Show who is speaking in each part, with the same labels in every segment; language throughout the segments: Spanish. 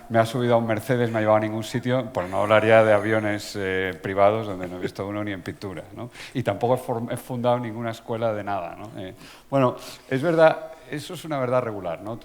Speaker 1: me ha subido a un Mercedes, me ha llevado a ningún sitio, pues no hablaría de aviones privados donde no he visto uno ni en pintura, ¿no? Y tampoco he fundado ninguna escuela de nada, ¿no? Bueno, es verdad, eso es una verdad regular, ¿no?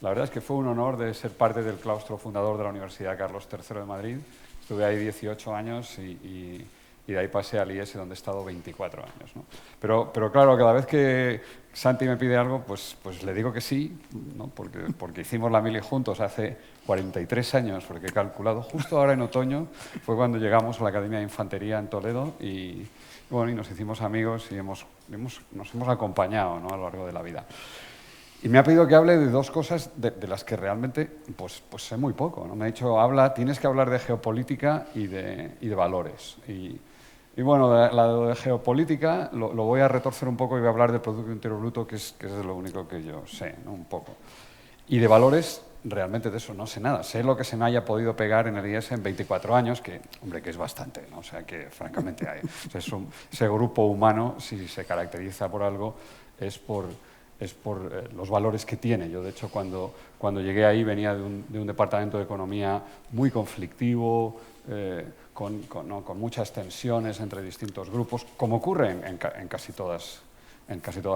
Speaker 1: La verdad es que fue un honor de ser parte del claustro fundador de la Universidad Carlos III de Madrid. Estuve ahí 18 años y de ahí pasé al IES, donde he estado 24 años, ¿no? Pero claro, cada vez que Santi me pide algo, pues le digo que sí, ¿no? Porque hicimos la mili juntos hace 43 años, porque he calculado, justo ahora en otoño fue cuando llegamos a la Academia de Infantería en Toledo y nos hicimos amigos y nos hemos acompañado, ¿no? A lo largo de la vida. Y me ha pedido que hable de dos cosas de las que realmente pues sé muy poco, ¿no? Me ha dicho, tienes que hablar de geopolítica y de valores. Y bueno, la de geopolítica lo voy a retorcer un poco y voy a hablar del Producto Interior Bruto, que es lo único que yo sé, ¿no? Un poco. Y de valores, realmente de eso no sé nada. Sé lo que se me haya podido pegar en el IES en 24 años, que, hombre, que es bastante, ¿no? O sea, que francamente hay. O sea, ese grupo humano, si se caracteriza por algo, es por los valores que tiene. Yo, de hecho, cuando llegué ahí venía de un departamento de economía muy conflictivo, con muchas tensiones entre distintos grupos, como ocurre en casi todas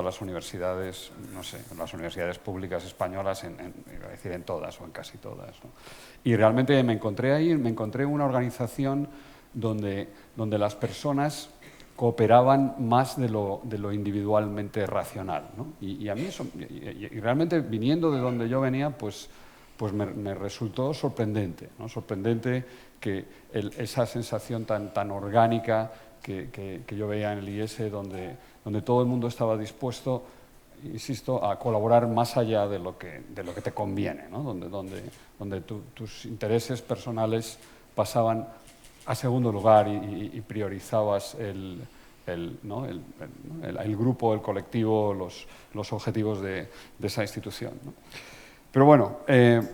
Speaker 1: las universidades, no sé, en las universidades públicas españolas, iba a decir en todas o en casi todas, ¿no? Y realmente me encontré una organización donde las personas cooperaban más de lo individualmente racional, ¿no? Y a mí eso, y realmente viniendo de donde yo venía, pues me resultó sorprendente, ¿no? Sorprendente que esa sensación tan orgánica que yo veía en el IES, donde todo el mundo estaba dispuesto, insisto, a colaborar más allá de lo que te conviene, ¿no? Donde tus intereses personales pasaban a segundo lugar y priorizabas el grupo, el colectivo, los objetivos de esa institución, ¿no? Pero bueno,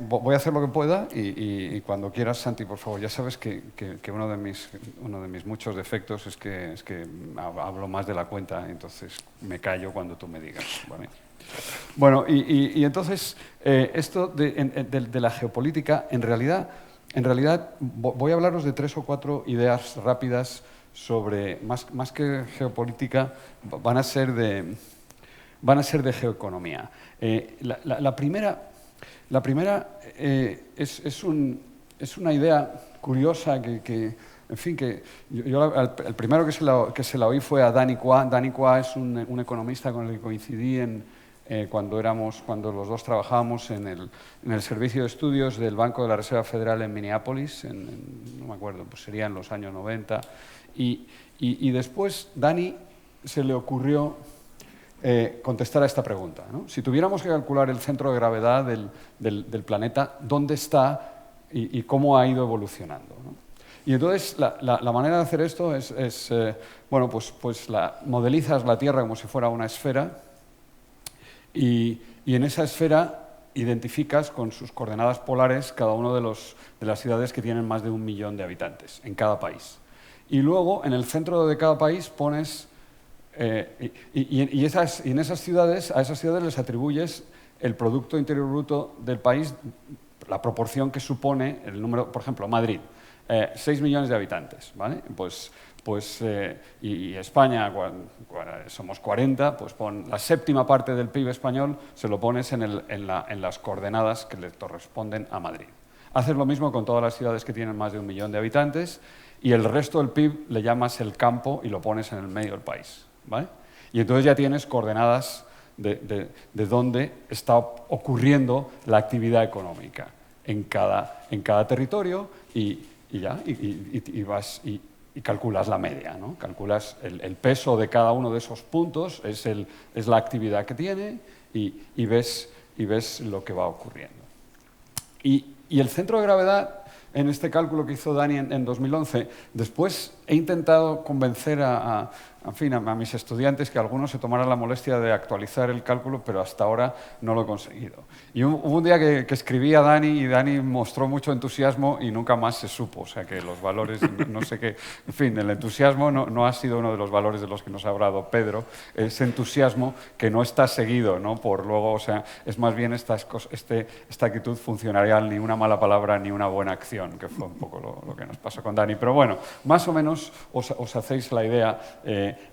Speaker 1: voy a hacer lo que pueda y cuando quieras, Santi, por favor, ya sabes que uno de mis muchos defectos es que hablo más de la cuenta, entonces me callo cuando tú me digas, ¿vale? Bueno, y entonces, esto de la geopolítica, en realidad voy a hablaros de 3 o 4 ideas rápidas sobre, más que geopolítica, van a ser de geoeconomía. La primera es una idea curiosa en fin, el primero que se la oí fue a Danny Quah. Danny Quah es un economista con el que coincidí cuando los dos trabajábamos en el Servicio de Estudios del Banco de la Reserva Federal en Minneapolis, no me acuerdo, pues sería en los años 90. Y después Danny se le ocurrió contestar a esta pregunta, ¿no? Si tuviéramos que calcular el centro de gravedad del planeta, ¿dónde está y cómo ha ido evolucionando, ¿no? Y entonces la manera de hacer esto es modelizas la Tierra como si fuera una esfera y en esa esfera identificas con sus coordenadas polares cada una de las ciudades que tienen más de 1 millón de habitantes en cada país. Y luego, en el centro de cada país pones y en esas ciudades, a esas ciudades les atribuyes el Producto Interior Bruto del país, la proporción que supone el número, por ejemplo, Madrid, 6 millones de habitantes, ¿vale? Y España, somos 40, pues pon la séptima parte del PIB español, se lo pones en las coordenadas que le corresponden a Madrid. Haces lo mismo con todas las ciudades que tienen más de 1 millón de habitantes y el resto del PIB le llamas el campo y lo pones en el medio del país, ¿vale? Y entonces ya tienes coordenadas de dónde está ocurriendo la actividad económica en cada territorio y calculas la media, ¿no? Calculas el peso de cada uno de esos puntos, es la actividad que tiene y ves lo que va ocurriendo. Y el centro de gravedad, en este cálculo que hizo Dani en 2011, después he intentado convencer en fin, a mis estudiantes que algunos se tomaran la molestia de actualizar el cálculo, pero hasta ahora no lo he conseguido. Y hubo un día que escribí a Dani y Dani mostró mucho entusiasmo y nunca más se supo. O sea que los valores, no sé qué... En fin, el entusiasmo no ha sido uno de los valores de los que nos ha hablado Pedro. Ese entusiasmo que no está seguido, ¿no? Por luego, o sea, es más bien esta actitud funcionarial, ni una mala palabra ni una buena acción, que fue un poco lo que nos pasó con Dani. Pero bueno, más o menos os hacéis la idea.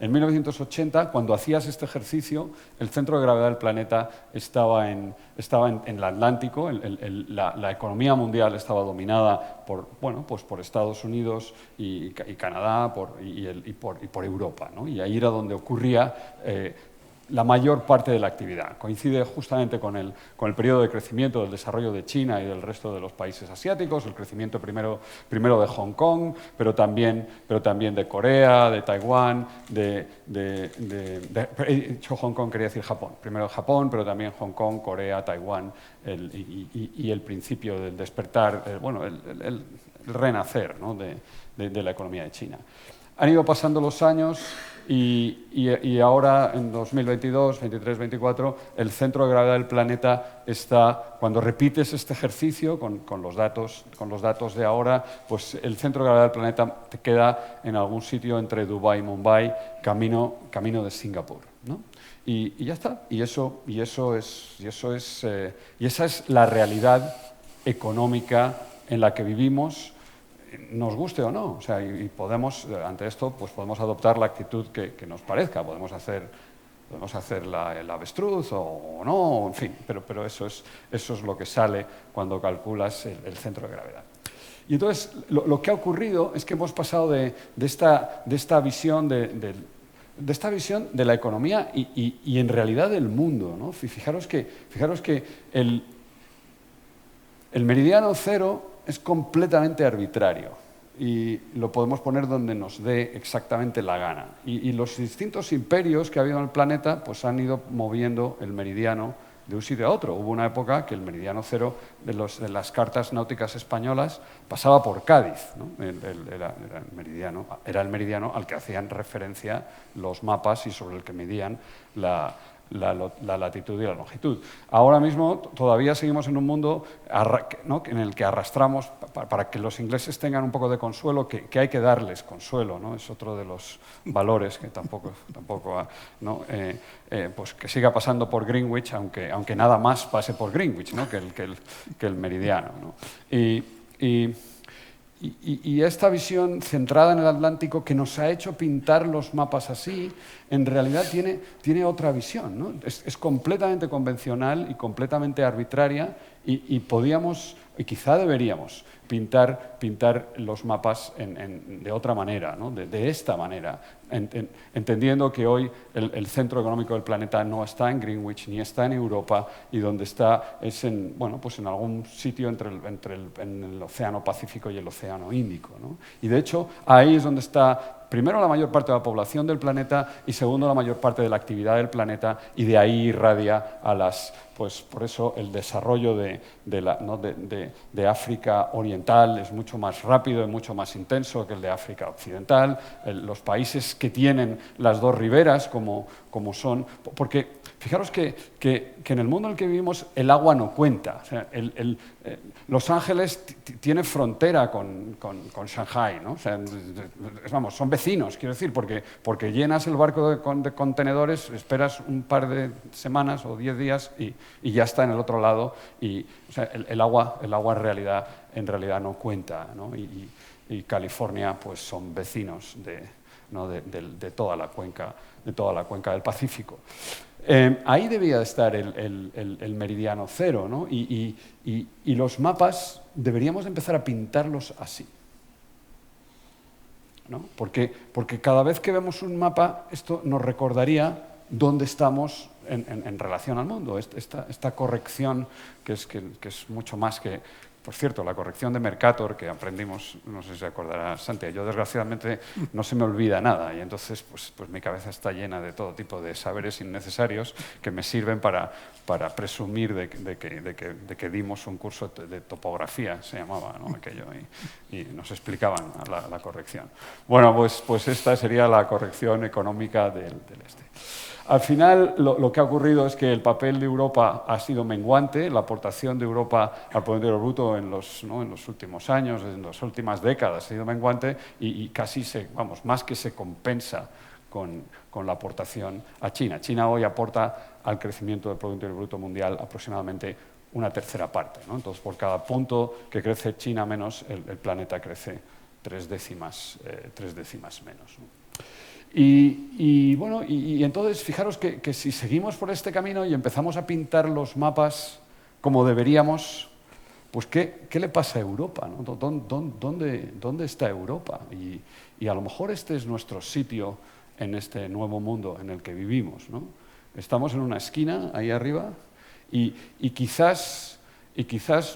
Speaker 1: En 1980, cuando hacías este ejercicio, el centro de gravedad del planeta estaba en el Atlántico, la economía mundial estaba dominada por, bueno, pues por Estados Unidos y Canadá y por Europa, ¿no? Y ahí era donde ocurría la mayor parte de la actividad. Coincide justamente con el periodo de crecimiento del desarrollo de China y del resto de los países asiáticos, el crecimiento primero de Hong Kong, pero también de Corea, de Taiwán, he dicho Hong Kong, quería decir Japón. Primero Japón, pero también Hong Kong, Corea, Taiwán, y el principio del despertar, el renacer, ¿no? de la economía de China. Han ido pasando los años y ahora, en 2022, 23, 24, el centro de gravedad del planeta está, cuando repites este ejercicio con los datos de ahora, pues el centro de gravedad del planeta te queda en algún sitio entre Dubái y Mumbai, camino de Singapur, ¿no? Y ya está. Y esa es la realidad económica en la que vivimos, nos guste o no. O sea, y podemos, ante esto, pues podemos adoptar la actitud que nos parezca. Podemos hacer el avestruz o no, en fin, pero eso es lo que sale cuando calculas el centro de gravedad. Y entonces, lo que ha ocurrido es que hemos pasado de esta visión de la economía y en realidad del mundo, ¿no? Fijaros que el meridiano cero es completamente arbitrario y lo podemos poner donde nos dé exactamente la gana. Y los distintos imperios que ha habido en el planeta pues han ido moviendo el meridiano de un sitio a otro. Hubo una época que el meridiano cero de las cartas náuticas españolas pasaba por Cádiz, ¿no? Era el meridiano al que hacían referencia los mapas y sobre el que medían la latitud y la longitud. Ahora mismo todavía seguimos en un mundo, ¿no?, en el que arrastramos, para que los ingleses tengan un poco de consuelo, que hay que darles consuelo, ¿no? Es otro de los valores que tampoco ¿no? Pues que siga pasando por Greenwich, aunque nada más pase por Greenwich, ¿no?, que el meridiano, ¿no? Y esta visión centrada en el Atlántico, que nos ha hecho pintar los mapas así, en realidad tiene otra visión, ¿no? Es completamente convencional y completamente arbitraria y podíamos, y quizá deberíamos, pintar los mapas de otra manera, ¿no? de esta manera, entendiendo que hoy el centro económico del planeta no está en Greenwich ni está en Europa, y donde está es en algún sitio entre el Océano Pacífico y el Océano Índico, ¿no? Y de hecho ahí es donde está primero la mayor parte de la población del planeta y segundo la mayor parte de la actividad del planeta, y de ahí irradia pues por eso el desarrollo de África Oriental es mucho más rápido y mucho más intenso que el de África Occidental. Los países que tienen las dos riberas, como son, porque fijaros que en el mundo en el que vivimos el agua no cuenta. O sea, Los Ángeles tiene frontera con Shanghái, ¿no? O sea, son vecinos, quiero decir, porque llenas el barco de contenedores, esperas un par de semanas o 10 días y ya está en el otro lado. O sea, el agua en realidad no cuenta, ¿no? Y California pues son vecinos de toda la cuenca del Pacífico. Ahí debía de estar el meridiano cero, ¿no? Y los mapas deberíamos empezar a pintarlos así, ¿no? Porque cada vez que vemos un mapa, esto nos recordaría dónde estamos en relación al mundo. Esta corrección que es mucho más que Por cierto, la corrección de Mercator que aprendimos, no sé si se acordará Santi, yo desgraciadamente no se me olvida nada y entonces pues mi cabeza está llena de todo tipo de saberes innecesarios que me sirven para presumir de que dimos un curso de topografía, se llamaba, ¿no? Aquello, y nos explicaban la corrección. Bueno, pues esta sería la corrección económica del este. Al final, lo que ha ocurrido es que el papel de Europa ha sido menguante, la aportación de Europa al Producto Interior Bruto en los últimos años, en las últimas décadas, ha sido menguante y casi más que se compensa con la aportación a China. China hoy aporta al crecimiento del Producto Interior Bruto mundial aproximadamente una tercera parte, ¿no? Entonces, por cada punto que crece China menos, el planeta crece 3 décimas menos, ¿no? Y entonces, fijaros que si seguimos por este camino y empezamos a pintar los mapas como deberíamos, pues ¿qué le pasa a Europa, ¿no? ¿Dónde está Europa? Y a lo mejor este es nuestro sitio en este nuevo mundo en el que vivimos, ¿no? Estamos en una esquina, ahí arriba, y quizás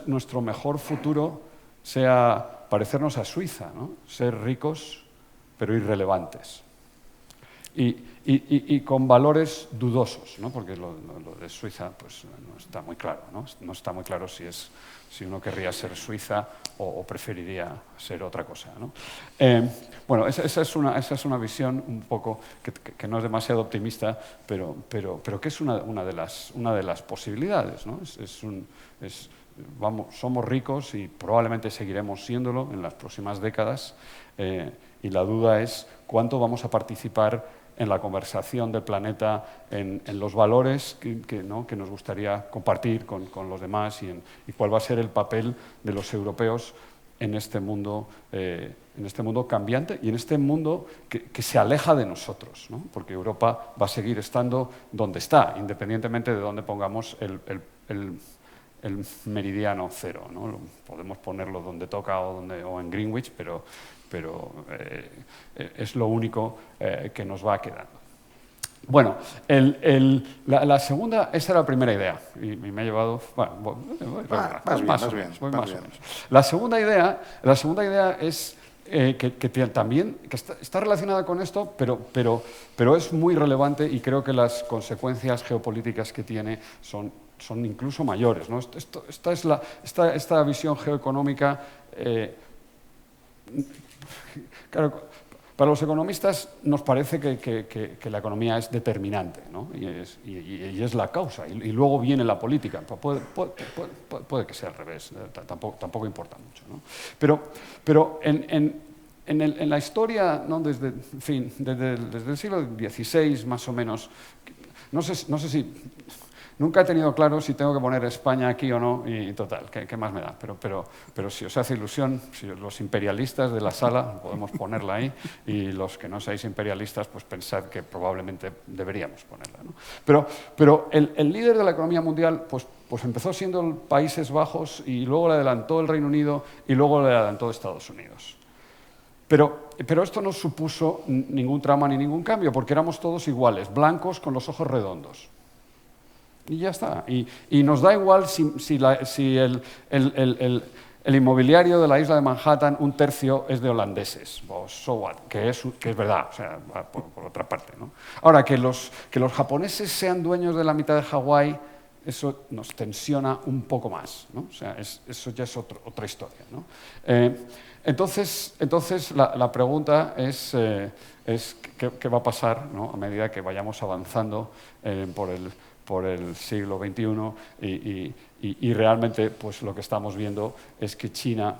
Speaker 1: nuestro mejor futuro sea parecernos a Suiza, ¿no? Ser ricos pero irrelevantes. Y con valores dudosos, ¿no? Porque lo de Suiza pues, no está muy claro, ¿no? No está muy claro si uno querría ser Suiza o preferiría ser otra cosa, ¿no? Bueno, esa es una visión un poco que no es demasiado optimista, pero que es una de las posibilidades, ¿no? Somos ricos y probablemente seguiremos siéndolo en las próximas décadas, y la duda es cuánto vamos a participar en la conversación del planeta, en los valores que nos gustaría compartir con los demás y cuál va a ser el papel de los europeos en este mundo cambiante y en este mundo que se aleja de nosotros, ¿no? Porque Europa va a seguir estando donde está, independientemente de dónde pongamos el meridiano cero, ¿no? Podemos ponerlo donde toca o en Greenwich, pero es lo único que nos va quedando. Bueno, la segunda, esa era la primera idea, y me ha llevado... Bueno, voy más o menos. La segunda idea es que también está relacionada con esto, pero es muy relevante y creo que las consecuencias geopolíticas que tiene son incluso mayores, ¿no? Esta visión geoeconómica, claro, para los economistas nos parece que la economía es determinante, ¿no? y es la causa, y luego viene la política. Puede que sea al revés, tampoco importa mucho, ¿no? Pero en la historia, ¿no? desde el siglo XVI más o menos, no sé si... Nunca he tenido claro si tengo que poner España aquí o no, y total, ¿qué más me da? Pero si os hace ilusión, si los imperialistas de la sala, podemos ponerla ahí, y los que no seáis imperialistas, pues pensad que probablemente deberíamos ponerla, ¿no? Pero el líder de la economía mundial pues empezó siendo Países Bajos, y luego le adelantó el Reino Unido, y luego le adelantó Estados Unidos. Pero esto no supuso ningún trauma ni ningún cambio, porque éramos todos iguales, blancos con los ojos redondos. Y ya está. Y nos da igual si el inmobiliario de la isla de Manhattan, un tercio es de holandeses, o so what, que es verdad, o sea, por otra parte, ¿no? Ahora, que los japoneses sean dueños de la mitad de Hawái, eso nos tensiona un poco más, ¿no? O sea, eso ya es otra historia, ¿no? Entonces la pregunta es ¿qué va a pasar, ¿no? A medida que vayamos avanzando por el siglo XXI y realmente pues, lo que estamos viendo es que China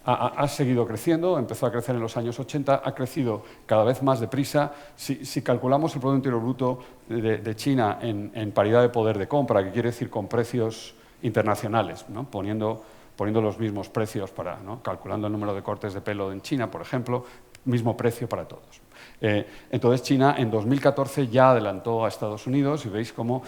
Speaker 1: ha seguido creciendo, empezó a crecer en los años 80, ha crecido cada vez más deprisa. Si calculamos el Producto Interior Bruto de China en paridad de poder de compra, que quiere decir con precios internacionales, ¿no? poniendo los mismos precios, ¿no? calculando el número de cortes de pelo en China, por ejemplo, mismo precio para todos. Entonces China en 2014 ya adelantó a Estados Unidos y veis cómo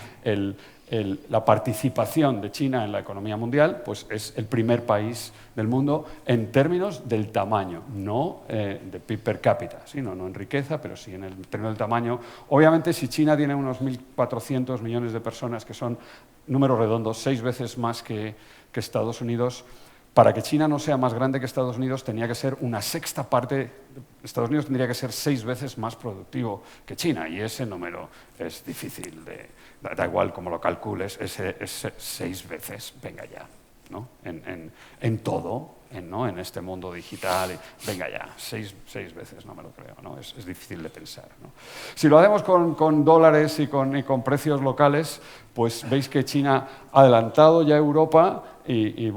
Speaker 1: la participación de China en la economía mundial, pues es el primer país del mundo en términos del tamaño, no de PIB per cápita, ¿sí? No en riqueza, pero sí en el término del tamaño. Obviamente, si China tiene unos 1.400 millones de personas, que son números redondos, 6 veces más que Estados Unidos, para que China no sea más grande que Estados Unidos, tenía que ser una sexta parte. Estados Unidos tendría que ser 6 veces más productivo que China, y ese número es difícil da igual como lo calcules, es 6 veces, venga ya, ¿no? En todo, ¿no? En este mundo digital, venga ya, 6 veces, no me lo creo, ¿no? Es difícil de pensar, ¿no? Si lo hacemos con dólares y con precios locales, pues veis que China ha adelantado ya a Europa y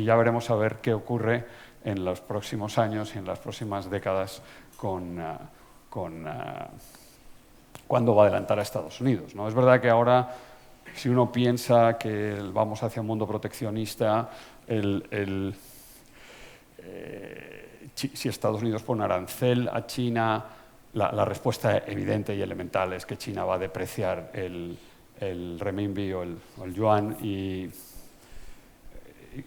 Speaker 1: ya veremos a ver qué ocurre en los próximos años y en las próximas décadas cuándo va a adelantar a Estados Unidos, ¿no? Es verdad que ahora, si uno piensa que vamos hacia un mundo proteccionista, si Estados Unidos pone arancel a China, la respuesta evidente y elemental es que China va a depreciar el renminbi o el yuan y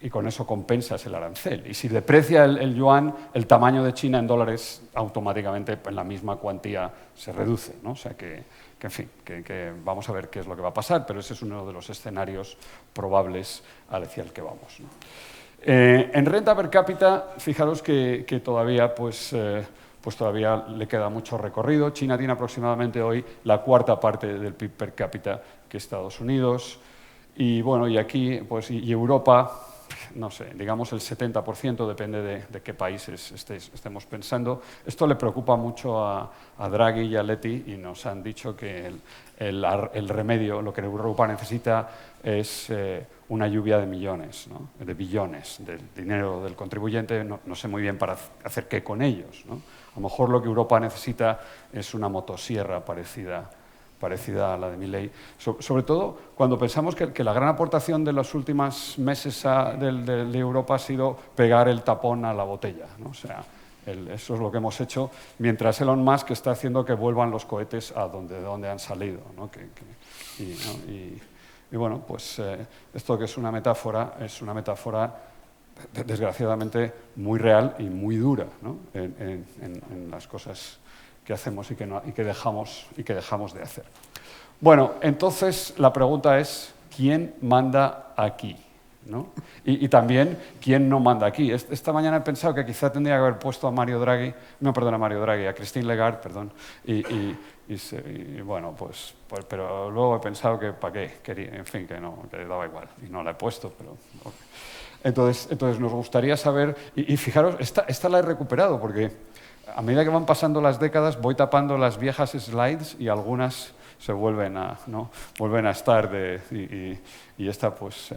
Speaker 1: con eso compensas el arancel. Y si deprecia el yuan, el tamaño de China en dólares automáticamente en la misma cuantía se reduce, ¿no? O sea en fin, que vamos a ver qué es lo que va a pasar, pero ese es uno de los escenarios probables hacia el que vamos, ¿no? En renta per cápita, fijaros que todavía, pues todavía le queda mucho recorrido. China tiene aproximadamente hoy la cuarta parte del PIB per cápita que Estados Unidos. Y bueno, y aquí, pues, y Europa, no sé, digamos el 70%, depende de qué países estemos pensando. Esto le preocupa mucho a Draghi y a Leti, y nos han dicho que el remedio, lo que Europa necesita es una lluvia de millones, ¿no? De billones, del dinero del contribuyente. No sé muy bien para hacer qué con ellos, ¿no? A lo mejor lo que Europa necesita es una motosierra parecida a la de Milei, sobre todo cuando pensamos que la gran aportación de los últimos meses de Europa ha sido pegar el tapón a la botella, ¿no? O sea, eso es lo que hemos hecho, mientras Elon Musk está haciendo que vuelvan los cohetes a donde han salido, ¿no? Y bueno, pues esto que es una metáfora desgraciadamente muy real y muy dura, ¿no? en las cosas que hacemos y que dejamos de hacer. Bueno, entonces la pregunta es, ¿quién manda aquí? ¿No? Y también, ¿quién no manda aquí? Esta mañana he pensado que quizá tendría que haber puesto a a Christine Lagarde, perdón, y bueno, pues, pero luego he pensado que ¿para qué? En fin, que daba igual, y no la he puesto, pero... Okay. Entonces nos gustaría saber, y fijaros, esta la he recuperado, porque a medida que van pasando las décadas voy tapando las viejas slides y algunas se vuelven a estar y esta pues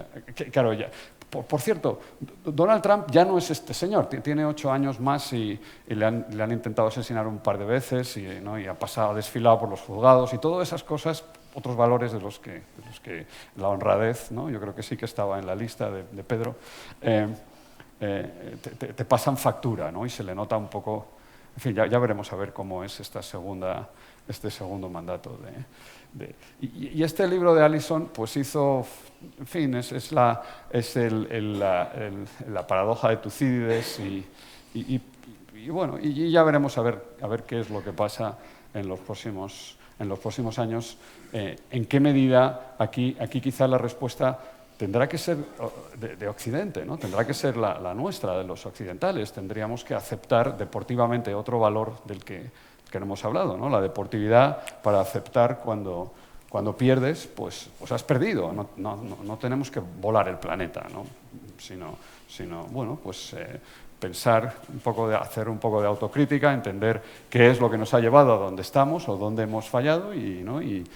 Speaker 1: claro ya. Por cierto, Donald Trump ya no es este señor, tiene 8 años más y le han intentado asesinar un par de veces y ha desfilado por los juzgados y todas esas cosas, otros valores de los que la honradez, ¿no? Yo creo que sí que estaba en la lista de Pedro, te pasan factura, ¿no? Y se le nota un poco. En fin, ya veremos a ver cómo es este segundo mandato. Y este libro de Allison pues hizo, en fin, es la paradoja de Tucídides y bueno, y ya veremos a ver qué es lo que pasa en los próximos años. En qué medida aquí quizá la respuesta tendrá que ser de Occidente, ¿no? Tendrá que ser la nuestra, de los occidentales. Tendríamos que aceptar deportivamente otro valor del que no hemos hablado, ¿no? La deportividad para aceptar cuando pierdes, pues has perdido. No tenemos que volar el planeta, ¿no? Sino bueno, pues pensar hacer un poco de autocrítica, entender qué es lo que nos ha llevado a donde estamos o dónde hemos fallado y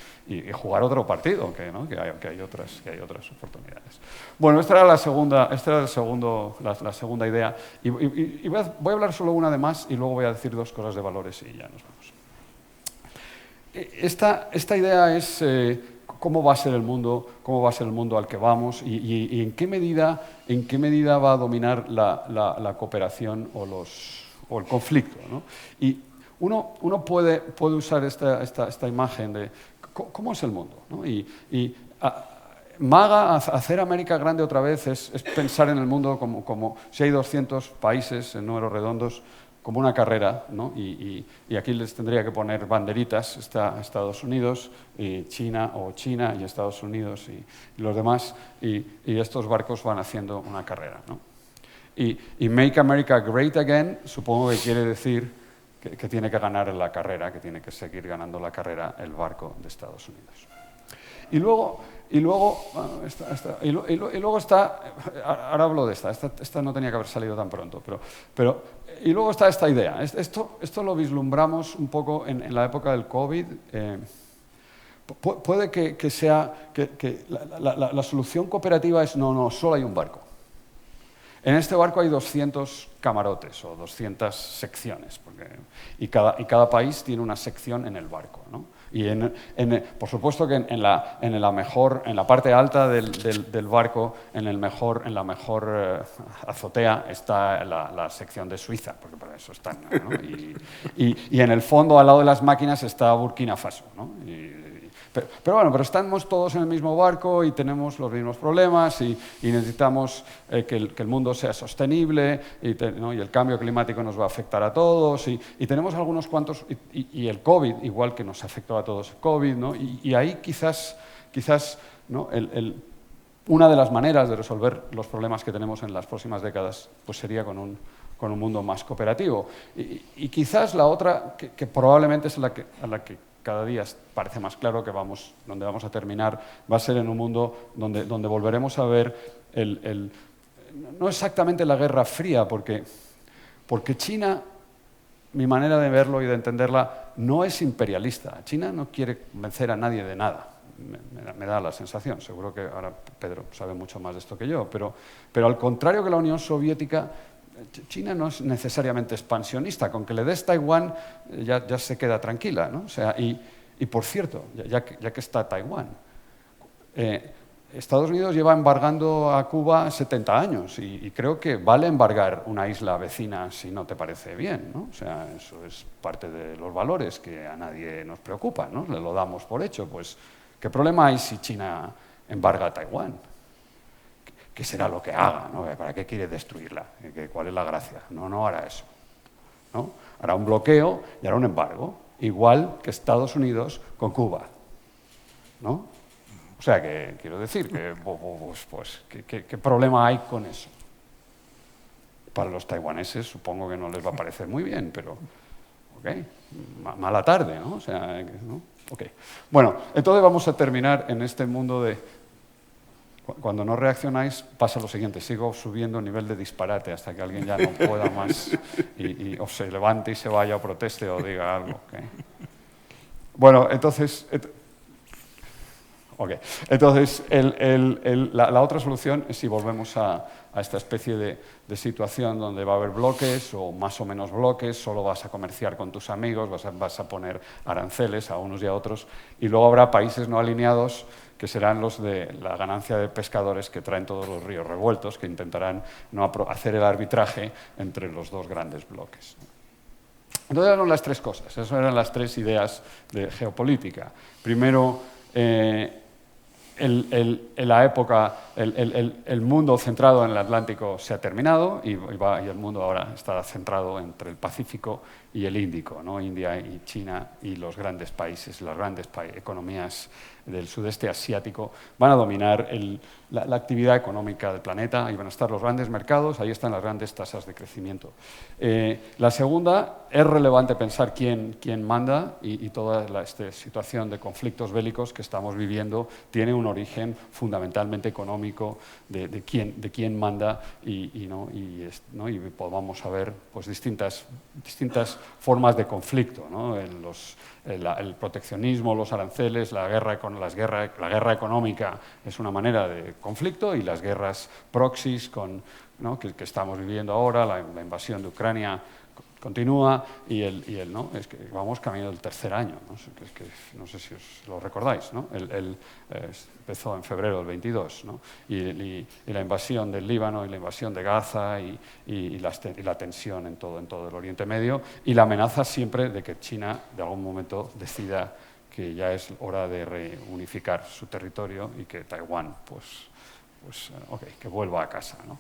Speaker 1: jugar otro partido, que hay otras oportunidades. Bueno, esta era la segunda idea y voy a hablar solo una de más y luego voy a decir 2 cosas de valores y ya nos vamos. Esta idea es cómo va a ser el mundo al que vamos y en qué medida va a dominar la cooperación o el conflicto, ¿no? Y uno puede usar esta imagen de cómo es el mundo, ¿no? MAGA, hacer América grande otra vez, es pensar en el mundo como si hay 200 países en números redondos, como una carrera, ¿no? Y aquí les tendría que poner banderitas, está Estados Unidos, y China y Estados Unidos y los demás, y estos barcos van haciendo una carrera, ¿no? Y Make America Great Again supongo que quiere decir que tiene que ganar en la carrera, que tiene que seguir ganando la carrera el barco de Estados Unidos. Y luego está, ahora hablo de esta no tenía que haber salido tan pronto, y luego está esta idea. Esto lo vislumbramos un poco en la época del COVID. Puede que sea que la solución cooperativa es no, solo hay un barco. En este barco hay 200 camarotes o 200 secciones, y cada país tiene una sección en el barco, ¿no? Y por supuesto que en la parte alta del barco, en la mejor azotea, está la sección de Suiza, porque para eso están, ¿no? Y en el fondo, al lado de las máquinas, está Burkina Faso, ¿no? Pero estamos todos en el mismo barco y tenemos los mismos problemas y necesitamos que el mundo sea sostenible ¿no? Y el cambio climático nos va a afectar a todos y tenemos algunos cuantos, y el COVID, igual que nos afectó a todos el COVID, ¿no? Y ahí quizás ¿no? Una de las maneras de resolver los problemas que tenemos en las próximas décadas pues sería con un mundo más cooperativo. Y quizás la otra, que probablemente es a la que cada día parece más claro que donde vamos a terminar, va a ser en un mundo donde volveremos a ver no exactamente la Guerra Fría, porque China, mi manera de verlo y de entenderla, no es imperialista. China no quiere vencer a nadie de nada, me da la sensación. Seguro que ahora Pedro sabe mucho más de esto que yo, pero al contrario que la Unión Soviética, China no es necesariamente expansionista. Con que le des Taiwán ya se queda tranquila, ¿no? O sea, y por cierto, ya que está Taiwán, Estados Unidos lleva embargando a Cuba 70 años y creo que vale embargar una isla vecina si no te parece bien, ¿no? O sea, eso es parte de los valores que a nadie nos preocupa, ¿no? Le lo damos por hecho. Pues, ¿qué problema hay si China embarga a Taiwán? ¿Qué será lo que haga? ¿No? ¿Para qué quiere destruirla? ¿Cuál es la gracia? No hará eso, ¿no? Hará un bloqueo y hará un embargo, igual que Estados Unidos con Cuba, ¿no? O sea, que quiero decir ¿qué problema hay con eso? Para los taiwaneses supongo que no les va a parecer muy bien, pero mala tarde, ¿no? O sea, ¿no? Bueno, entonces vamos a terminar en este mundo de... Cuando no reaccionáis, pasa lo siguiente: sigo subiendo el nivel de disparate hasta que alguien ya no pueda más o se levante y se vaya o proteste o diga algo. Bueno, entonces la otra solución es si volvemos a esta especie de situación donde va a haber bloques o más o menos bloques, solo vas a comerciar con tus amigos, vas a poner aranceles a unos y a otros, y luego habrá países no alineados que serán los de la ganancia de pescadores que traen todos los ríos revueltos, que intentarán no hacer el arbitraje entre los dos grandes bloques. Entonces eran las tres cosas, esas eran las tres ideas de geopolítica. Primero, la época, el mundo centrado en el Atlántico se ha terminado y el mundo ahora está centrado entre el Pacífico y el Índico, ¿no? India y China y los grandes países, las grandes economías del sudeste asiático van a dominar la actividad económica del planeta. Ahí van a estar los grandes mercados, ahí están las grandes tasas de crecimiento. La segunda, es relevante pensar quién manda y toda esta situación de conflictos bélicos que estamos viviendo tiene un origen fundamentalmente económico de quién manda y podamos ver pues, distintas formas de conflicto, ¿no? El proteccionismo, los aranceles, la guerra económica es una manera de conflicto, y las guerras proxies ¿no? que estamos viviendo ahora, la invasión de Ucrania continúa y ¿no? Es que vamos camino del tercer año, ¿no? No sé si os lo recordáis, ¿no? Empezó en febrero del 22, ¿no? y la invasión del Líbano y la invasión de Gaza y la tensión en todo el Oriente Medio, y la amenaza siempre de que China de algún momento decida que ya es hora de reunificar su territorio y que Taiwán, que vuelva a casa, ¿no?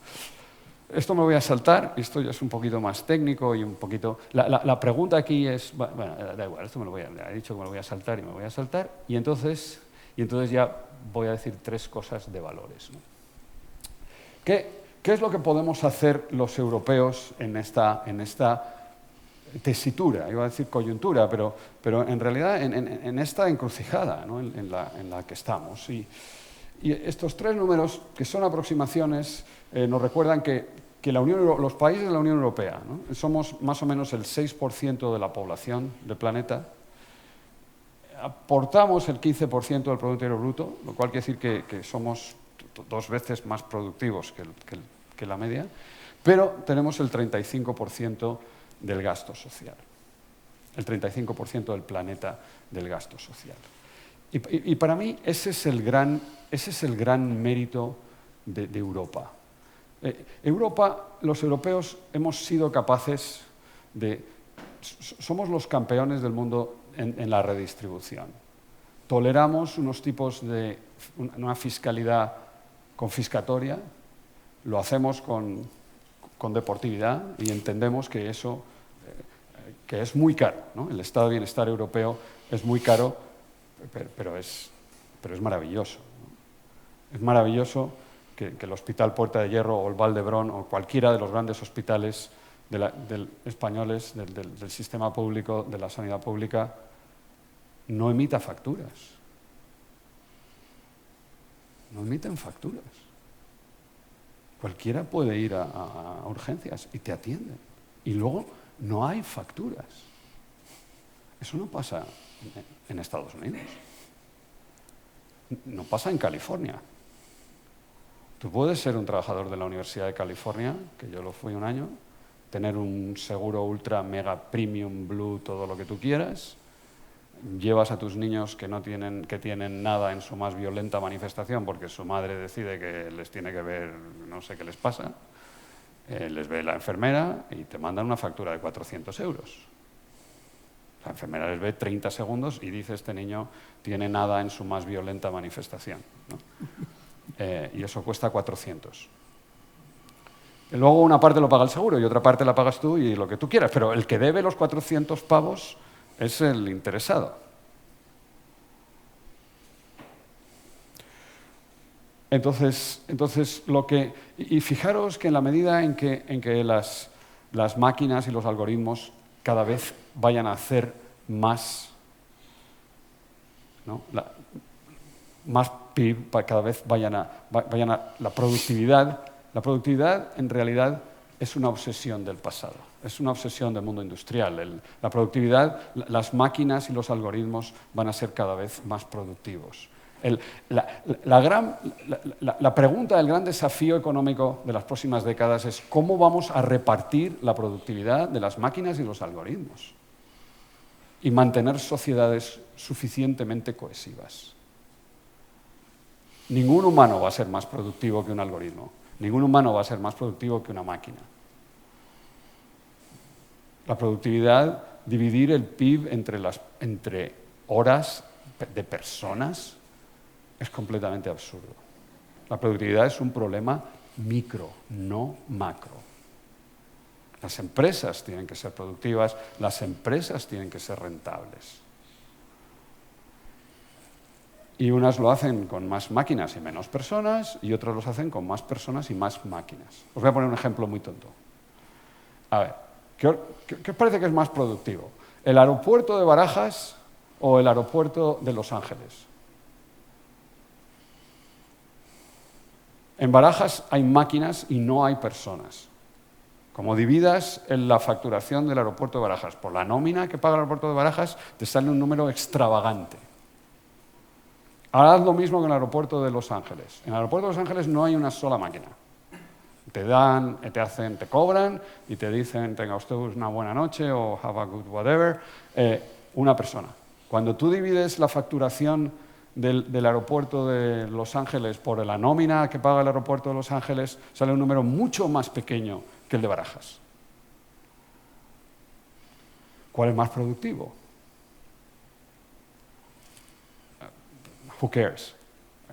Speaker 1: Esto me voy a saltar, esto ya es un poquito más técnico y un poquito... La pregunta aquí es... Bueno, da igual, esto he dicho que me lo voy a saltar y me voy a saltar, y entonces ya voy a decir 3 cosas de valores, ¿no? ¿Qué es lo que podemos hacer los europeos en esta tesitura? Iba a decir coyuntura, pero en realidad en esta encrucijada, ¿no? en la que estamos. Y estos 3 números, que son aproximaciones, nos recuerdan que los países de la Unión Europea, ¿no? Somos más o menos el 6% de la población del planeta, aportamos el 15% del Producto Interior Bruto, lo cual quiere decir que somos 2 veces más productivos que la media, pero tenemos el 35% del gasto social, el 35% del planeta del gasto social. Y para mí ese es el gran mérito de Europa. Europa, los europeos hemos sido capaces somos los campeones del mundo en la redistribución. Toleramos unos tipos de una fiscalidad confiscatoria, lo hacemos con deportividad y entendemos que eso que es muy caro, ¿no? El estado de bienestar europeo es muy caro, pero es maravilloso, ¿no? Es maravilloso que el Hospital Puerta de Hierro o el Valdebrón o cualquiera de los grandes hospitales españoles del sistema público, de la sanidad pública, no emita facturas. No emiten facturas. Cualquiera puede ir a urgencias y te atienden. Y luego no hay facturas. Eso no pasa en Estados Unidos. No pasa en California. Tú puedes ser un trabajador de la Universidad de California, que yo lo fui un año, tener un seguro ultra, mega, premium, blue, todo lo que tú quieras, llevas a tus niños que tienen nada en su más violenta manifestación porque su madre decide que les tiene que ver, no sé qué les pasa, les ve la enfermera y te mandan una factura de 400 euros. La enfermera les ve 30 segundos y dice: este niño tiene nada en su más violenta manifestación, ¿no? Y eso cuesta 400. Y luego una parte lo paga el seguro y otra parte la pagas tú y lo que tú quieras, pero el que debe los 400 pavos es el interesado. Entonces y fijaros que en la medida en que las máquinas y los algoritmos cada vez vayan a hacer más, ¿no? Más PIB, cada vez vayan a la productividad. La productividad en realidad es una obsesión del pasado, es una obsesión del mundo industrial. La productividad, las máquinas y los algoritmos van a ser cada vez más productivos. La pregunta, el gran desafío económico de las próximas décadas es cómo vamos a repartir la productividad de las máquinas y los algoritmos y mantener sociedades suficientemente cohesivas. Ningún humano va a ser más productivo que un algoritmo. Ningún humano va a ser más productivo que una máquina. La productividad, dividir el PIB entre horas de personas, es completamente absurdo. La productividad es un problema micro, no macro. Las empresas tienen que ser productivas, las empresas tienen que ser rentables. Y unas lo hacen con más máquinas y menos personas, y otras los hacen con más personas y más máquinas. Os voy a poner un ejemplo muy tonto. A ver, ¿qué os parece que es más productivo? ¿El aeropuerto de Barajas o el aeropuerto de Los Ángeles? En Barajas hay máquinas y no hay personas. Como dividas la facturación del aeropuerto de Barajas por la nómina que paga el aeropuerto de Barajas, te sale un número extravagante. Ahora haz lo mismo con el aeropuerto de Los Ángeles. En el aeropuerto de Los Ángeles no hay una sola máquina. Te cobran y te dicen: tenga usted una buena noche o have a good whatever, una persona. Cuando tú divides la facturación del aeropuerto de Los Ángeles por la nómina que paga el aeropuerto de Los Ángeles, sale un número mucho más pequeño que el de Barajas. ¿Cuál es más productivo? who cares?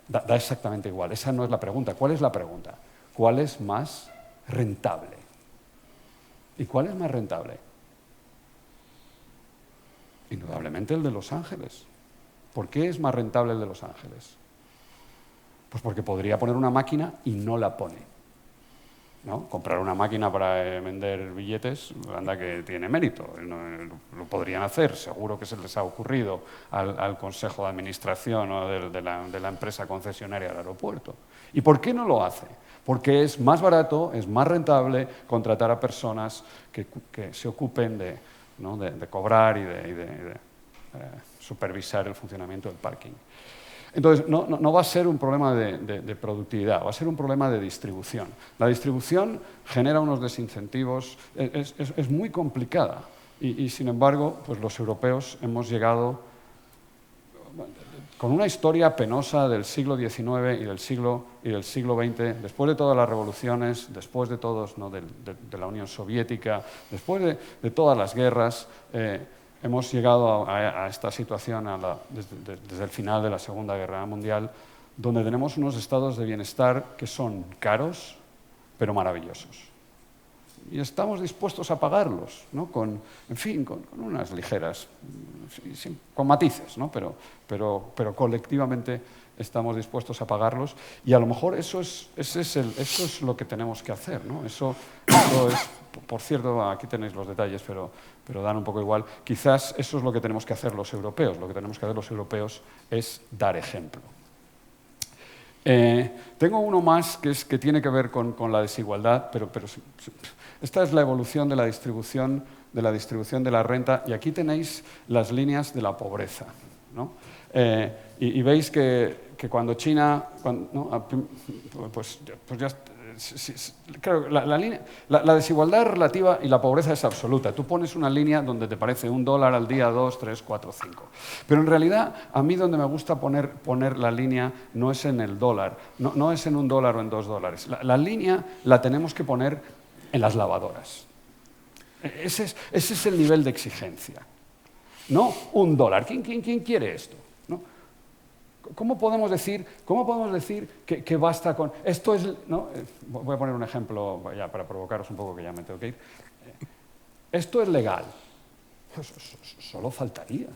Speaker 1: Da exactamente igual. Esa no es la pregunta. ¿Cuál es la pregunta? ¿Cuál es más rentable? ¿Y cuál es más rentable? Indudablemente el de Los Ángeles. ¿Por qué es más rentable el de Los Ángeles? Pues porque podría poner una máquina y no la pone, ¿no? Comprar una máquina para vender billetes, anda que tiene mérito. Lo podrían hacer, seguro que se les ha ocurrido al Consejo de Administración o de la empresa concesionaria del aeropuerto. ¿Y por qué no lo hace? Porque es más barato, es más rentable contratar a personas que se ocupen de cobrar y de supervisar el funcionamiento del parking. Entonces, no va a ser un problema de productividad, va a ser un problema de distribución. La distribución genera unos desincentivos, es muy complicada y, sin embargo, pues los europeos hemos llegado con una historia penosa del siglo XIX y del siglo XX, después de todas las revoluciones, después de todos, ¿no?, de la Unión Soviética, después de todas las guerras, hemos llegado a esta situación desde el final de la Segunda Guerra Mundial, donde tenemos unos estados de bienestar que son caros, pero maravillosos. Y estamos dispuestos a pagarlos, ¿no? con unas ligeras, con matices, ¿no? pero colectivamente estamos dispuestos a pagarlos. Y a lo mejor eso es lo que tenemos que hacer, ¿no? Eso es, por cierto, aquí tenéis los detalles, pero dan un poco igual. Quizás eso es lo que tenemos que hacer los europeos. Lo que tenemos que hacer los europeos es dar ejemplo. Tengo uno más que tiene que ver con la desigualdad, pero esta es la evolución de la distribución de la renta, y aquí tenéis las líneas de la pobreza, ¿no? Y veis que cuando China, claro, la desigualdad es relativa y la pobreza es absoluta. Tú pones una línea donde te parece $1 al día, 2, 3, 4, 5. Pero en realidad, a mí donde me gusta poner la línea no es en el dólar, no es en $1 o en $2. La línea la tenemos que poner en las lavadoras. Ese es el nivel de exigencia. No $1. ¿Quién quiere esto? ¿No? ¿Cómo podemos decir que basta con... Esto es... ¿no? Voy a poner un ejemplo ya para provocaros un poco, que ya me tengo que ir. Esto es legal. Solo faltaría.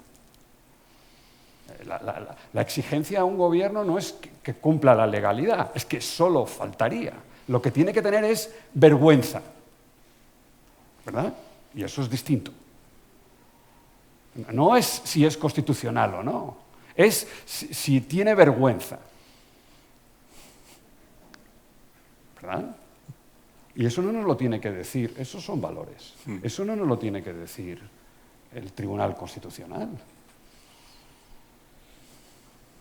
Speaker 1: La exigencia a un gobierno no es que cumpla la legalidad, es que solo faltaría. Lo que tiene que tener es vergüenza, ¿verdad? Y eso es distinto. No es si es constitucional o no, es si tiene vergüenza, ¿verdad? Y eso no nos lo tiene que decir, esos son valores, eso no nos lo tiene que decir el Tribunal Constitucional,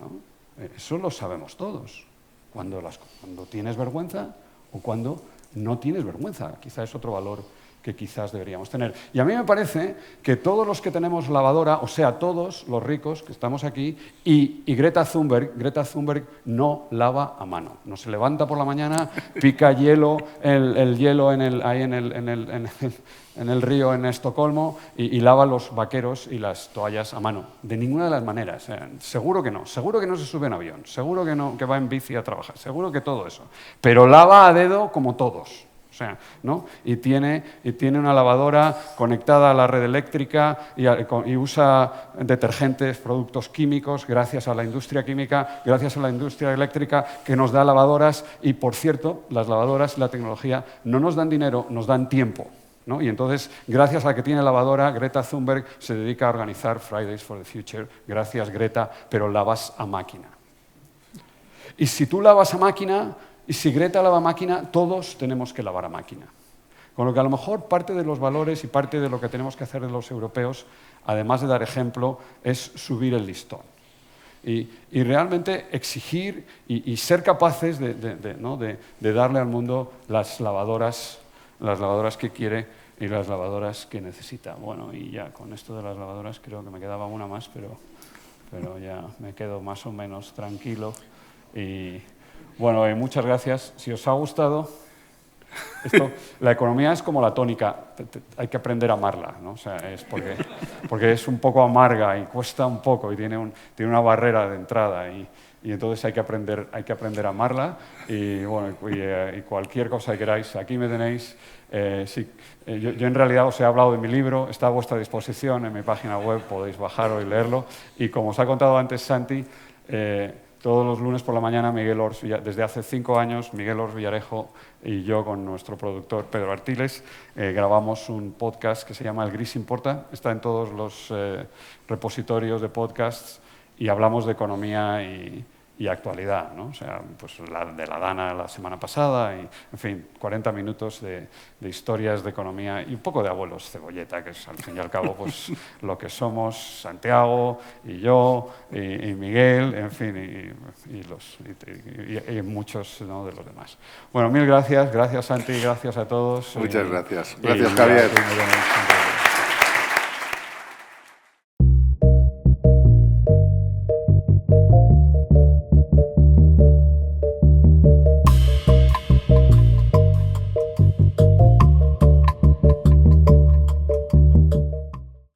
Speaker 1: ¿no? Eso lo sabemos todos, cuando tienes vergüenza o cuando no tienes vergüenza. Quizá es otro valor que quizás deberíamos tener. Y a mí me parece que todos los que tenemos lavadora, o sea, todos los ricos que estamos aquí, y Greta Thunberg no lava a mano. No se levanta por la mañana, pica hielo, el hielo ahí en el río en Estocolmo y lava los vaqueros y las toallas a mano. De ninguna de las maneras. Seguro que no se sube en avión, seguro que no, que va en bici a trabajar, seguro que todo eso. Pero lava a dedo como todos. O sea, ¿no? Y tiene una lavadora conectada a la red eléctrica y usa detergentes, productos químicos, gracias a la industria química, gracias a la industria eléctrica que nos da lavadoras. Y, por cierto, las lavadoras y la tecnología no nos dan dinero, nos dan tiempo, ¿no? Y entonces, gracias a que tiene lavadora, Greta Thunberg se dedica a organizar Fridays for the Future. Gracias, Greta, pero lavas a máquina. Y si tú lavas a máquina... Y si Greta lava a máquina, todos tenemos que lavar a máquina. Con lo que a lo mejor parte de los valores y parte de lo que tenemos que hacer de los europeos, además de dar ejemplo, es subir el listón. Y realmente exigir y ser capaces de darle al mundo las lavadoras que quiere y las lavadoras que necesita. Bueno, y ya con esto de las lavadoras creo que me quedaba una más, pero ya me quedo más o menos tranquilo. Y bueno, muchas gracias. Si os ha gustado, La economía es como la tónica, hay que aprender a amarla, ¿no? O sea, es porque es un poco amarga y cuesta un poco y tiene una barrera de entrada y entonces hay que aprender a amarla y, bueno, y cualquier cosa que queráis, aquí me tenéis. Yo en realidad os he hablado de mi libro, está a vuestra disposición en mi página web, podéis bajarlo y leerlo. Y como os ha contado antes Santi, todos los lunes por la mañana, desde hace 5 años, Miguel Ors Villarejo y yo con nuestro productor Pedro Artiles grabamos un podcast que se llama El Gris Importa. Está en todos los repositorios de podcasts y hablamos de economía y actualidad, ¿no? O sea, pues de la Dana la semana pasada y, en fin, 40 minutos de historias de economía y un poco de abuelos cebolleta, que es al fin y al cabo pues, lo que somos Santiago y yo y Miguel, en fin, y muchos, ¿no?, de los demás. Bueno, mil gracias Santi, gracias a todos.
Speaker 2: Muchas gracias. Gracias, Javier.